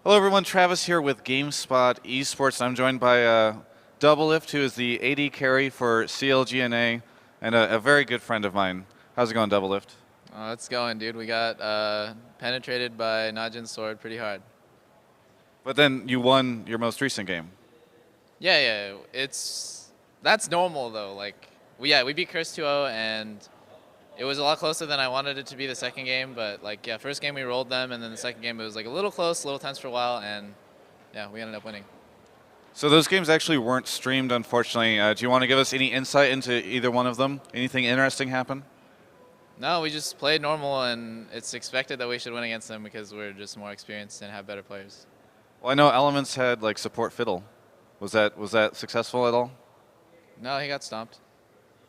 Hello everyone, Travis here with GameSpot Esports. I'm joined by Doublelift, who is the AD carry for CLG.NA, and a very good friend of mine. How's it going, Doublelift? Oh, it's going, dude. We got penetrated by Najin's sword pretty hard. But then you won your most recent game. Yeah. That's normal though. Like, we beat Curse 2-0, and it was a lot closer than I wanted it to be the second game. But like, yeah, first game we rolled them, and then the second game it was like a little close, a little tense for a while, and yeah, we ended up winning. So those games actually weren't streamed, unfortunately. Do you want to give us any insight into either one of them? Anything interesting happen? No, we just played normal, and it's expected that we should win against them because we're just more experienced and have better players. Well, I know Elements had like support fiddle. Was that successful at all? No, he got stomped.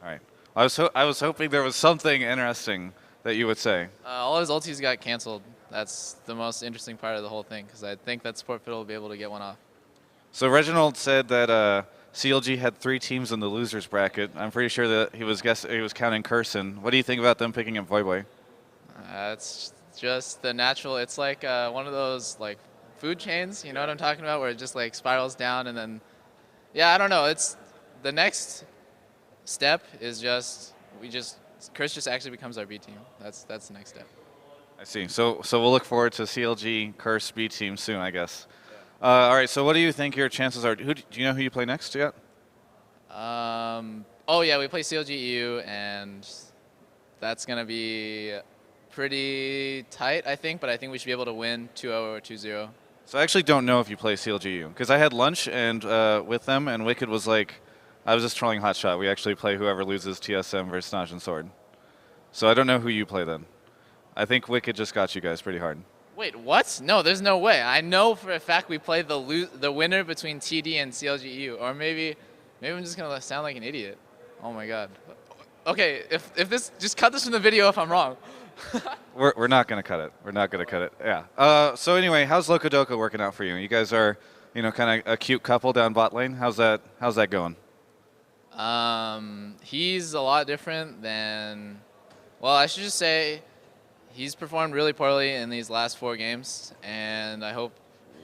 All right. I was hoping there was something interesting that you would say. All his ultis got canceled. That's the most interesting part of the whole thing because I think that support fiddle will be able to get one off. So Reginald said that CLG had 3 teams in the losers bracket. I'm pretty sure that he was counting Curson. What do you think about them picking up Voiboy? It's just the natural. It's like one of those like food chains. You know what I'm talking about, where it just like spirals down and then, yeah, I don't know. It's the next step is Curse just actually becomes our B team. That's the next step. I see. So we'll look forward to CLG Curse B team soon, I guess. All right. So what do you think your chances are? Do you know who you play next yet? Oh yeah, we play CLG EU, and that's gonna be pretty tight, I think. But I think we should be able to win 2-0 or 2-0. So I actually don't know if you play CLGU because I had lunch and with them, and Wicked was like, I was just trolling Hotshot. We actually play whoever loses TSM versus Najin Sword. So I don't know who you play then. I think Wicked just got you guys pretty hard. Wait, what? No, there's no way. I know for a fact we played the winner between TD and CLGEU, or maybe I'm just gonna sound like an idiot. Oh my god. Okay, if this, just cut this from the video if I'm wrong. We're not gonna cut it. We're not gonna cut it. Yeah. So anyway, how's Locodoco working out for you? You guys are, kind of a cute couple down bot lane. How's that going? He's a lot different than. Well, I should just say. He's performed really poorly in these last 4 games, and I hope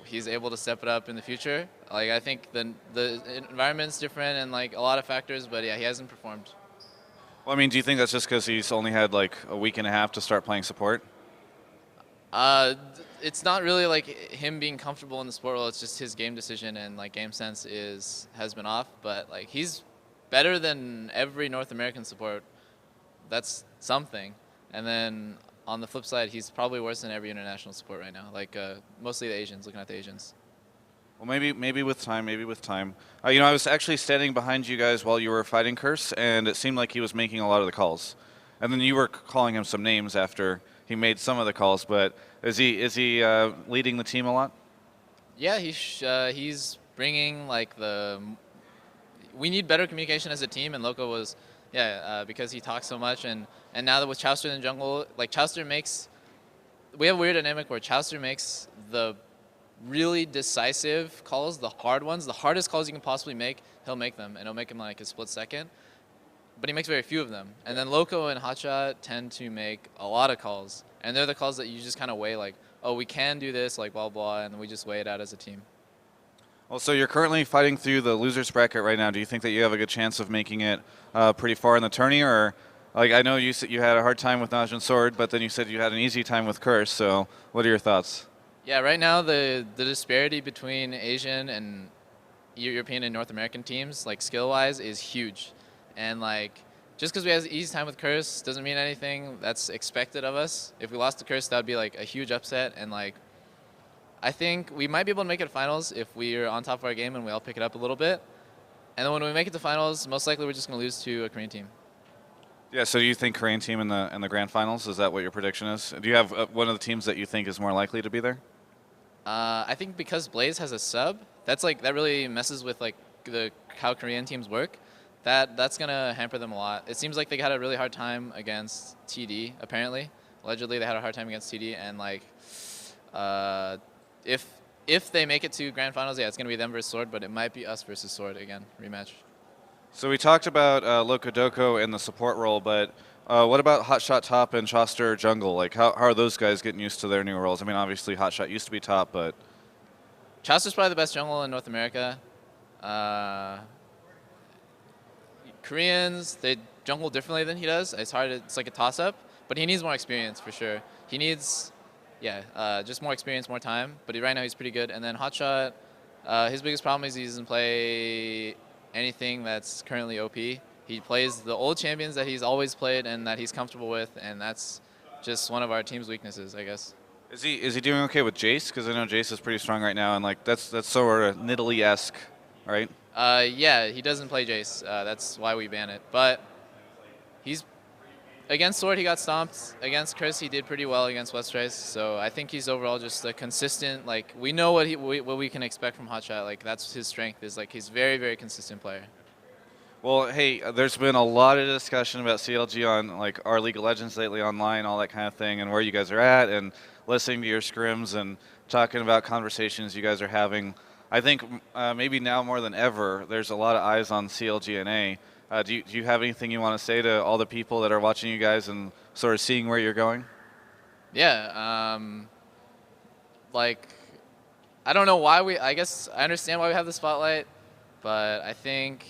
he's able to step it up in the future. Like, I think the environment's different and like a lot of factors, but yeah, he hasn't performed. Well, I mean, do you think that's just because he's only had like a week and a half to start playing support? It's not really like him being comfortable in the sport world. It's just his game decision and like game sense has been off. But like he's better than every North American support. That's something. And then on the flip side, he's probably worse than every international support right now. Like mostly the Asians, looking at the Asians. Well, maybe with time, I was actually standing behind you guys while you were fighting Curse, and it seemed like he was making a lot of the calls. And then you were calling him some names after he made some of the calls, but is he leading the team a lot? Yeah, he's bringing like we need better communication as a team, and Loco was, because he talks so much, and now that with Chowster in the jungle, like we have a weird dynamic where Chowster makes the really decisive calls, the hard ones, the hardest calls you can possibly make, he'll make them, and he'll make them like a split second. But he makes very few of them. And then Loco and Hotshot tend to make a lot of calls, and they're the calls that you just kind of weigh like, oh, we can do this, like blah blah, and we just weigh it out as a team. Well, so you're currently fighting through the losers bracket right now. Do you think that you have a good chance of making it pretty far in the tourney, or like I know you said you had a hard time with Najin Sword, but then you said you had an easy time with Curse. So what are your thoughts? Yeah, right now the disparity between Asian and European and North American teams, like skill-wise, is huge. And like, just because we have easy time with Curse doesn't mean anything. That's expected of us. If we lost to Curse, that would be like a huge upset. And like, I think we might be able to make it to finals if we're on top of our game and we all pick it up a little bit. And then when we make it to finals, most likely we're just going to lose to a Korean team. Yeah, so do you think Korean team in the grand finals? Is that what your prediction is? Do you have one of the teams that you think is more likely to be there? I think because Blaze has a sub, that really messes with like how Korean teams work. That's gonna hamper them a lot. It seems like they had a really hard time against TD. Apparently, allegedly they had a hard time against TD, and like, if they make it to grand finals, yeah, it's gonna be them versus Sword, but it might be us versus Sword again, rematch. So we talked about Locodoco in the support role, but what about Hotshot top and Chauster jungle? Like, how are those guys getting used to their new roles? I mean, obviously Hotshot used to be top, but Chauster's probably the best jungle in North America. Koreans, they jungle differently than he does. It's hard. It's like a toss-up, but he needs more experience for sure. He needs, just more experience, more time. But right now he's pretty good. And then Hotshot, his biggest problem is he doesn't play anything that's currently OP. He plays the old champions that he's always played and that he's comfortable with, and that's just one of our team's weaknesses, I guess. Is he doing okay with Jace? Because I know Jace is pretty strong right now, and like that's sort of Nidalee-esque, right? Yeah, he doesn't play Jace. That's why we ban it. But he's against Sword, he got stomped. Against Curse, he did pretty well against Westrice. So I think he's overall just a consistent. Like we know what we can expect from Hotshot. Like that's his strength. Is like he's very very consistent player. Well, hey, there's been a lot of discussion about CLG on like our League of Legends lately online, all that kind of thing, and where you guys are at, and listening to your scrims and talking about conversations you guys are having. I think maybe now more than ever, there's a lot of eyes on CLG.NA. Do you have anything you want to say to all the people that are watching you guys and sort of seeing where you're going? Yeah, like I don't know why I guess I understand why we have the spotlight, but I think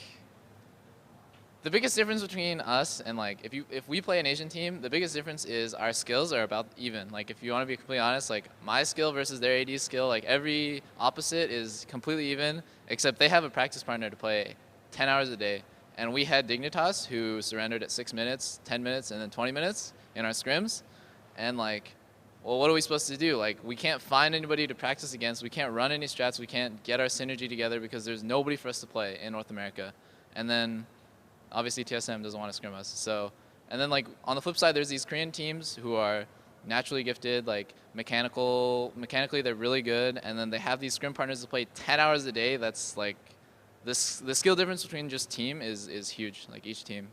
the biggest difference between us and like if we play an Asian team, the biggest difference is our skills are about even. Like if you want to be completely honest, like my skill versus their AD skill, like every opposite is completely even, except they have a practice partner to play 10 hours a day. And we had Dignitas who surrendered at 6 minutes, 10 minutes, and then 20 minutes in our scrims. And like, well, what are we supposed to do? Like we can't find anybody to practice against. We can't run any strats. We can't get our synergy together because there's nobody for us to play in North America. And then obviously TSM doesn't want to scrim us. So, and then like on the flip side, there's these Korean teams who are naturally gifted, like mechanically they're really good, and then they have these scrim partners that play 10 hours a day. That's like, the skill difference between just team is huge, like each team.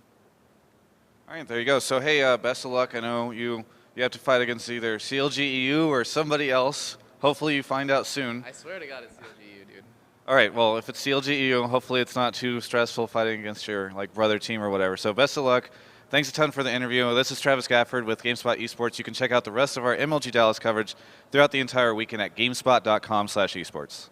All right, there you go. So hey, best of luck. I know you have to fight against either CLG EU or somebody else. Hopefully you find out soon. I swear to God it's CLG EU, dude. All right, well, if it's CLG EU, hopefully it's not too stressful fighting against your like brother team or whatever. So best of luck. Thanks a ton for the interview. This is Travis Gafford with GameSpot Esports. You can check out the rest of our MLG Dallas coverage throughout the entire weekend at GameSpot.com/esports.